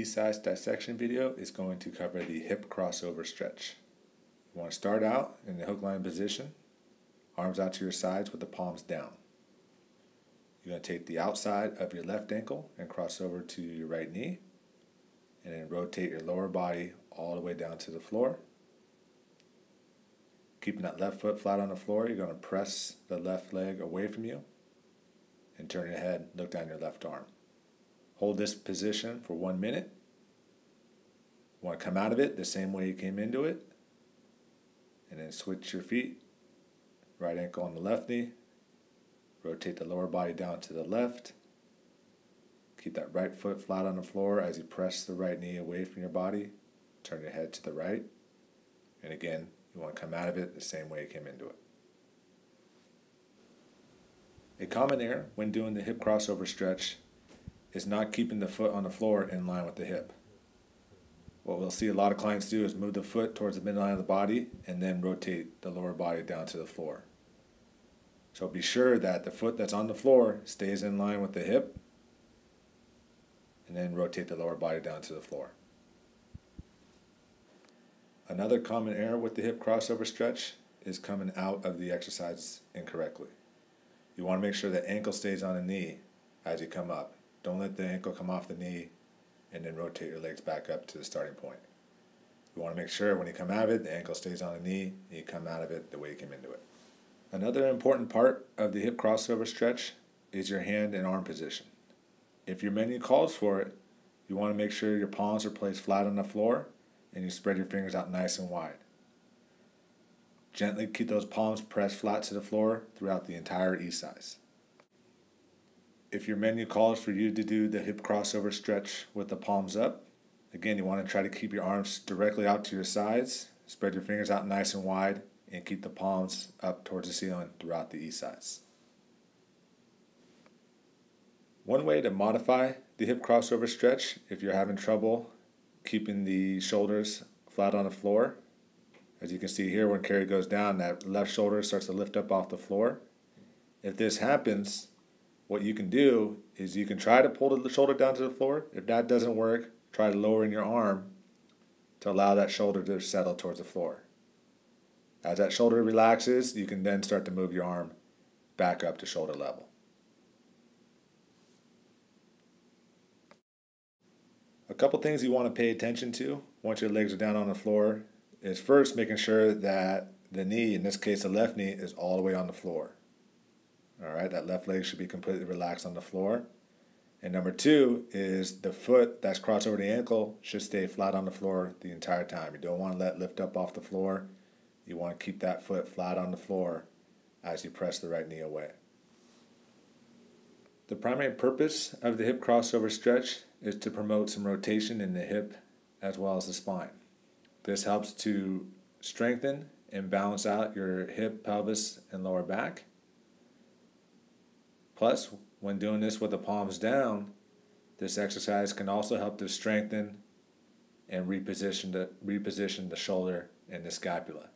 e-cise dissection video is going to cover the hip crossover stretch. You want to start out in the hook line position, arms out to your sides with the palms down. You're going to take the outside of your left ankle and cross over to your right knee, and then rotate your lower body all the way down to the floor. Keeping that left foot flat on the floor, you're going to press the left leg away from you and turn your head, look down your left arm. Hold this position for 1 minute. You want to come out of it the same way you came into it, and then switch your feet. Right ankle on the left knee. Rotate the lower body down to the left. Keep that right foot flat on the floor as you press the right knee away from your body. Turn your head to the right. And again, you want to come out of it the same way you came into it. A common error when doing the hip crossover stretch is not keeping the foot on the floor in line with the hip. What we'll see a lot of clients do is move the foot towards the midline of the body and then rotate the lower body down to the floor. So be sure that the foot that's on the floor stays in line with the hip, and then rotate the lower body down to the floor. Another common error with the hip crossover stretch is coming out of the exercise incorrectly. You want to make sure the ankle stays on the knee as you come up. Don't let the ankle come off the knee and then rotate your legs back up to the starting point. You want to make sure when you come out of it, the ankle stays on the knee, and you come out of it the way you came into it. Another important part of the hip crossover stretch is your hand and arm position. If your menu calls for it, you want to make sure your palms are placed flat on the floor and you spread your fingers out nice and wide. Gently keep those palms pressed flat to the floor throughout the entire e-cise. If your menu calls for you to do the hip crossover stretch with the palms up, again, you want to try to keep your arms directly out to your sides, spread your fingers out nice and wide, and keep the palms up towards the ceiling throughout the e-cise. One way to modify the hip crossover stretch if you're having trouble keeping the shoulders flat on the floor, as you can see here, when Carrie goes down, that left shoulder starts to lift up off the floor. If this happens, what you can do is you can try to pull the shoulder down to the floor. If that doesn't work, try lowering your arm to allow that shoulder to settle towards the floor. As that shoulder relaxes, you can then start to move your arm back up to shoulder level. A couple things you want to pay attention to once your legs are down on the floor is first making sure that the knee, in this case the left knee, is all the way on the floor. Alright, that left leg should be completely relaxed on the floor. And number two is the foot that's crossed over the ankle should stay flat on the floor the entire time. You don't want to let it lift up off the floor. You want to keep that foot flat on the floor as you press the right knee away. The primary purpose of the hip crossover stretch is to promote some rotation in the hip as well as the spine. This helps to strengthen and balance out your hip, pelvis, and lower back. Plus, when doing this with the palms down, this exercise can also help to strengthen and reposition the shoulder and the scapula.